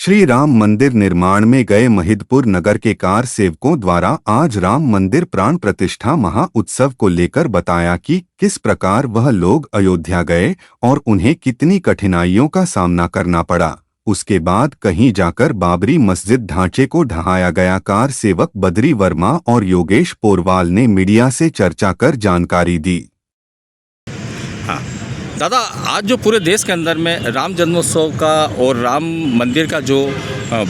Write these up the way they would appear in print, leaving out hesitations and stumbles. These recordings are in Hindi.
श्री राम मंदिर निर्माण में गए महिदपुर नगर के कार सेवकों द्वारा आज राम मंदिर प्राण प्रतिष्ठा महा उत्सव को लेकर बताया कि किस प्रकार वह लोग अयोध्या गए और उन्हें कितनी कठिनाइयों का सामना करना पड़ा। उसके बाद कहीं जाकर बाबरी मस्जिद ढांचे को ढहाया गया। कार सेवक बद्री वर्मा और योगेश पोरवाल ने मीडिया से चर्चा कर जानकारी दी। हाँ दादा, आज जो पूरे देश के अंदर में राम जन्मोत्सव का और राम मंदिर का जो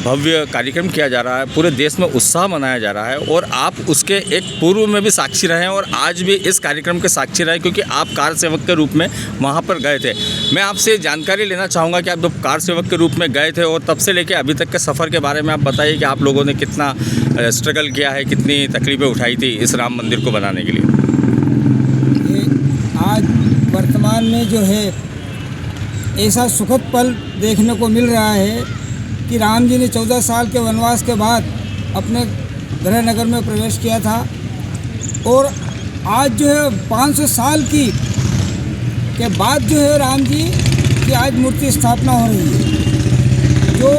भव्य कार्यक्रम किया जा रहा है, पूरे देश में उत्साह मनाया जा रहा है और आप उसके एक पूर्व में भी साक्षी रहे हैं और आज भी इस कार्यक्रम के साक्षी रहे क्योंकि आप कार सेवक के रूप में वहां पर गए थे। मैं आपसे जानकारी लेना चाहूँगा कि आप जब कार सेवक के रूप में गए थे और तब से लेकर अभी तक के सफ़र के बारे में आप बताइए कि आप लोगों ने कितना स्ट्रगल किया है, कितनी तकलीफ़ें उठाई थी इस राम मंदिर को बनाने के लिए। आज वर्तमान में जो है ऐसा सुखद पल देखने को मिल रहा है कि राम जी ने 14 साल के वनवास के बाद अपने गृह नगर में प्रवेश किया था और आज जो है 500 साल के बाद जो है राम जी की आज मूर्ति स्थापना हो रही है, जो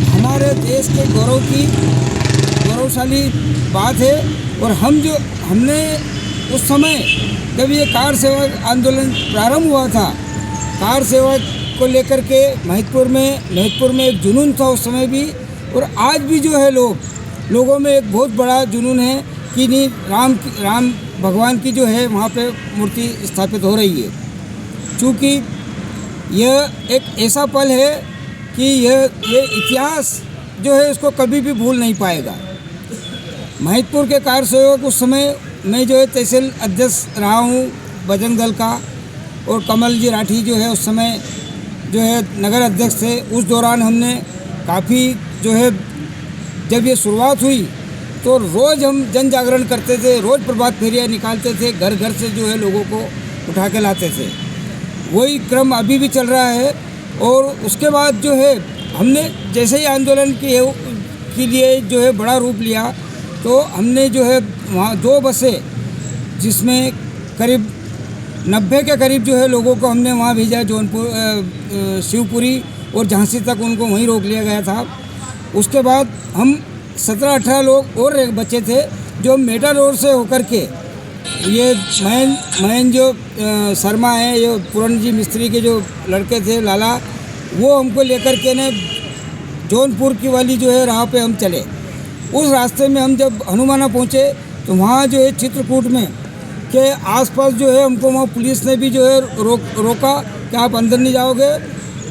हमारे देश के गौरवशाली बात है। और हमने उस समय जब ये कार सेवक आंदोलन प्रारंभ हुआ था, कार सेवक को लेकर के महिदपुर में एक जुनून था उस समय भी, और आज भी जो है लोगों में एक बहुत बड़ा जुनून है कि नहीं राम भगवान की जो है वहाँ पे मूर्ति स्थापित हो रही है। चूँकि यह एक ऐसा पल है कि ये इतिहास जो है उसको कभी भी भूल नहीं पाएगा। महिदपुर के कार सेवक उस समय मैं जो है तहसील अध्यक्ष रहा हूँ बजरंग दल का, और कमल जी राठी जो है उस समय जो है नगर अध्यक्ष थे। उस दौरान हमने काफ़ी जो है जब ये शुरुआत हुई तो रोज़ हम जन जागरण करते थे, रोज़ प्रभात फेरियाँ निकालते थे, घर घर से जो है लोगों को उठा के लाते थे। वही क्रम अभी भी चल रहा है। और उसके बाद जो है हमने जैसे ही आंदोलन के लिए जो है बड़ा रूप लिया तो हमने जो है वहाँ 2 बसें जिसमें करीब 90 के करीब जो है लोगों को हमने वहाँ भेजा। जौनपुर, शिवपुरी और झांसी तक उनको वहीं रोक लिया गया था। उसके बाद हम 17-18 लोग और बचे थे जो मेटा रोड से होकर के ये महेंद्र जो शर्मा है, ये पूरन जी मिस्त्री के जो लड़के थे लाला, वो हमको लेकर के ने जौनपुर की वाली जो है राह पे हम चले। उस रास्ते में हम जब हनुमाना पहुँचे तो वहाँ जो है चित्रकूट में के आसपास जो है हमको वहाँ पुलिस ने भी जो है रोका कि आप अंदर नहीं जाओगे।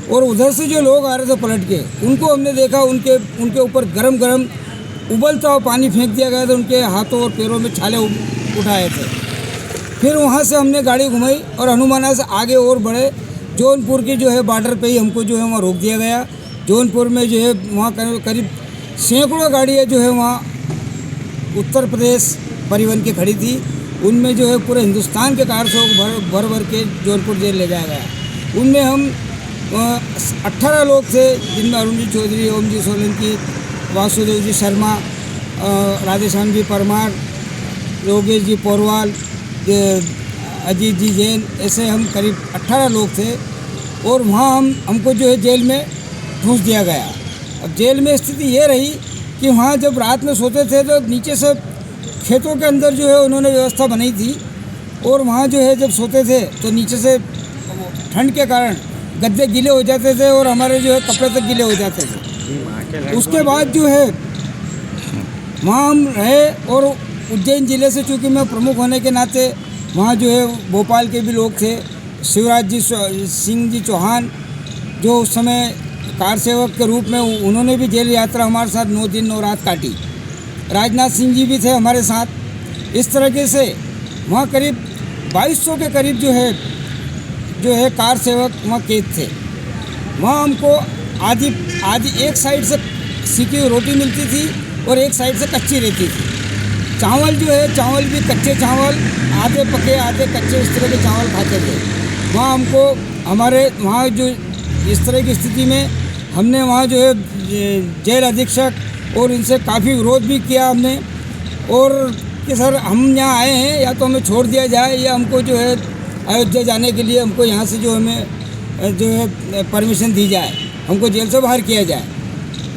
और उधर से जो लोग आ रहे थे पलट के, उनको हमने देखा उनके ऊपर गरम उबलता हुआ पानी फेंक दिया गया था, उनके हाथों और पैरों में छाले उठाए थे। फिर वहाँ से हमने गाड़ी घुमाई और हनुमाना से आगे और बढ़े। जौनपुर की जो है बॉर्डर पे ही हमको जो है वहाँ रोक दिया गया। जौनपुर में जो है वहाँ करीब सैकड़ों गाड़ियाँ जो है वहाँ उत्तर प्रदेश परिवहन की खड़ी थी। उनमें जो है पूरे हिंदुस्तान के कार से भर के जौनपुर जेल ले जाया गया। उनमें हम 18 लोग थे, जिनमें अरुण जी चौधरी, ओम जी सोलंकी, वासुदेव जी शर्मा, राधेश्याम जी परमार, योगेश जी पोरवाल, अजीत जी जैन, ऐसे हम करीब 18 लोग थे। और वहाँ हमको जो है जेल में ठूंस दिया गया। अब जेल में स्थिति ये रही कि वहाँ जब रात में सोते थे तो नीचे से खेतों के अंदर जो है उन्होंने व्यवस्था बनाई थी, और वहाँ जो है जब सोते थे तो नीचे से ठंड के कारण गद्दे गीले हो जाते थे और हमारे जो है कपड़े तक गीले हो जाते थे। उसके बाद जो है वहाँ हम रहे, और उज्जैन ज़िले से चूँकि मैं प्रमुख होने के नाते वहाँ जो है भोपाल के भी लोग थे। शिवराज जी सिंह जी चौहान जो उस समय कार सेवक के रूप में उन्होंने भी जेल यात्रा हमारे साथ 9 दिन 9 रात काटी। राजनाथ सिंह जी भी थे हमारे साथ। इस तरीके से वहाँ करीब 2200 के करीब जो है कार सेवक वहाँ कैद थे। वहाँ हमको आधी एक साइड से सीखी हुई रोटी मिलती थी और एक साइड से कच्ची रहती थी। चावल भी कच्चे चावल, आधे पके आधे कच्चे, इस तरह के चावल खाते थे। वहाँ हमको वहाँ जो इस तरह की स्थिति में हमने वहाँ जो है जेल अधीक्षक और इनसे काफ़ी विरोध भी किया हमने, और कि सर हम यहाँ आए हैं, या तो हमें छोड़ दिया जाए या हमको जो है अयोध्या जाने के लिए हमको यहाँ से जो हमें जो है परमिशन दी जाए, हमको जेल से बाहर किया जाए।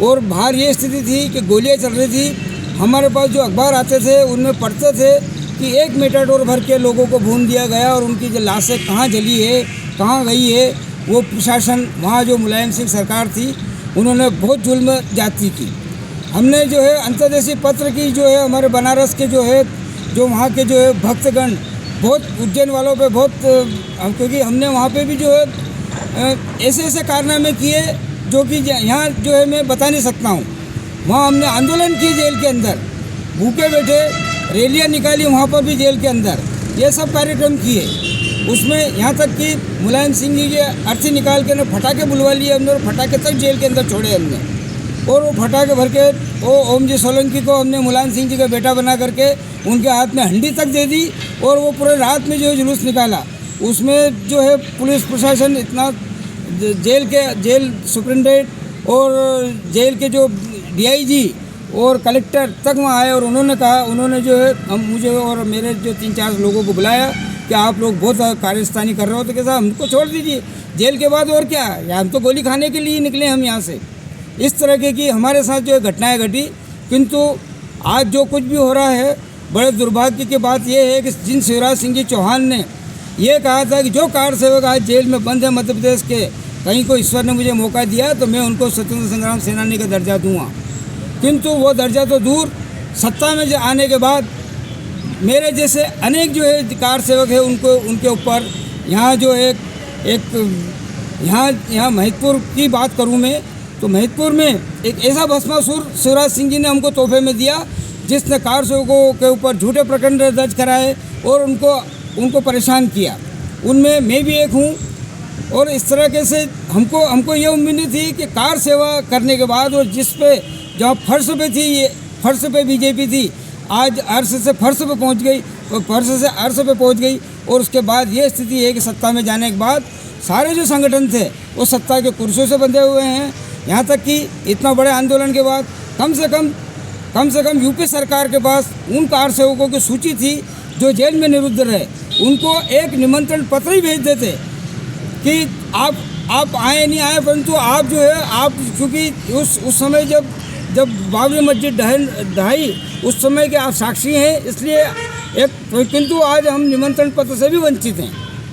और बाहर ये स्थिति थी कि गोलियां चल रही थी। हमारे पास जो अखबार आते थे उनमें पढ़ते थे कि 1 मेटाडोर भर के लोगों को भून दिया गया और उनकी जो लाशें कहाँ जली है, कहाँ गई है। वो प्रशासन, वहाँ जो मुलायम सिंह सरकार थी, उन्होंने बहुत जुल्म जाती की। हमने जो है अंतर्देशीय पत्र की जो है हमारे बनारस के जो है, जो वहाँ के जो है भक्तगण, बहुत उज्जैन वालों पे बहुत, क्योंकि हमने वहाँ पे भी जो है ऐसे ऐसे कारनामे किए जो कि यहाँ जो है मैं बता नहीं सकता हूँ। वहाँ हमने आंदोलन किए जेल के अंदर, भूखे बैठे, रैलियाँ निकाली वहाँ पर भी जेल के अंदर, ये सब कार्यक्रम किए। उसमें यहाँ तक कि मुलायम सिंह जी के अर्थी निकाल के फटाके बुलवा लिए हमने और फटाके तक जेल के अंदर छोड़े हमने। और वो फटाके भर के वो ओम जी सोलंकी को हमने मुलायम सिंह जी का बेटा बना करके उनके हाथ में हंडी तक दे दी और वो पूरे रात में जो है जुलूस निकाला। उसमें जो है पुलिस प्रशासन इतना, जेल सुप्रिंटेंडेंट और जेल के जो DIG और कलेक्टर तक वहाँ आए और उन्होंने कहा, उन्होंने जो है मुझे और मेरे जो 3-4 लोगों को बुलाया कि आप लोग बहुत कार्यस्थानी कर रहे हो, तो कैसा हमको छोड़ दीजिए जेल के बाद, और क्या, या हम तो गोली खाने के लिए निकले हम यहाँ से। इस तरह की हमारे साथ जो घटनाएं घटी। किंतु आज जो कुछ भी हो रहा है, बड़े दुर्भाग्य की बात यह है कि जिन शिवराज सिंह जी चौहान ने ये कहा था कि जो कार सेवक आज जेल में बंद है मध्य प्रदेश के, कहीं को ईश्वर ने मुझे मौका दिया तो मैं उनको स्वतंत्र संग्राम सेनानी का दर्जा दूंगा। किंतु वो दर्जा तो दूर, सत्ता में आने के बाद मेरे जैसे अनेक जो है कार सेवक है, उनको उनके ऊपर यहाँ जो यहाँ महिदपुर की बात करूँ मैं, तो महिदपुर में एक ऐसा भस्मासुर शिवराज सिंह जी ने हमको तोहफे में दिया, जिसने कार सेवकों के ऊपर झूठे प्रकरण दर्ज कराए और उनको परेशान किया। उनमें मैं भी एक हूँ। और इस तरह से हमको ये उम्मीद नहीं थी कि कार सेवा करने के बाद, और जिस पे जहाँ फर्श पे थी, ये फर्श पे बीजेपी थी, आज अर्श से फर्श पे पहुँच गई और फर्श से अर्श पे पहुँच गई। और उसके बाद ये स्थिति है कि सत्ता में जाने के बाद सारे जो संगठन थे वो सत्ता के कुर्सियों से बंधे हुए हैं। यहाँ तक कि इतना बड़े आंदोलन के बाद कम से कम यूपी सरकार के पास उन कार सेवकों की सूची थी जो जेल में निरुद्ध रहे, उनको एक निमंत्रण पत्र ही भेज देते कि आप आए नहीं आए, परंतु आप जो है, आप चूँकि उस समय जब बाबरी मस्जिद ढहाई उस समय के आप साक्षी हैं, इसलिए किंतु आज हम निमंत्रण पत्र से भी वंचित हैं।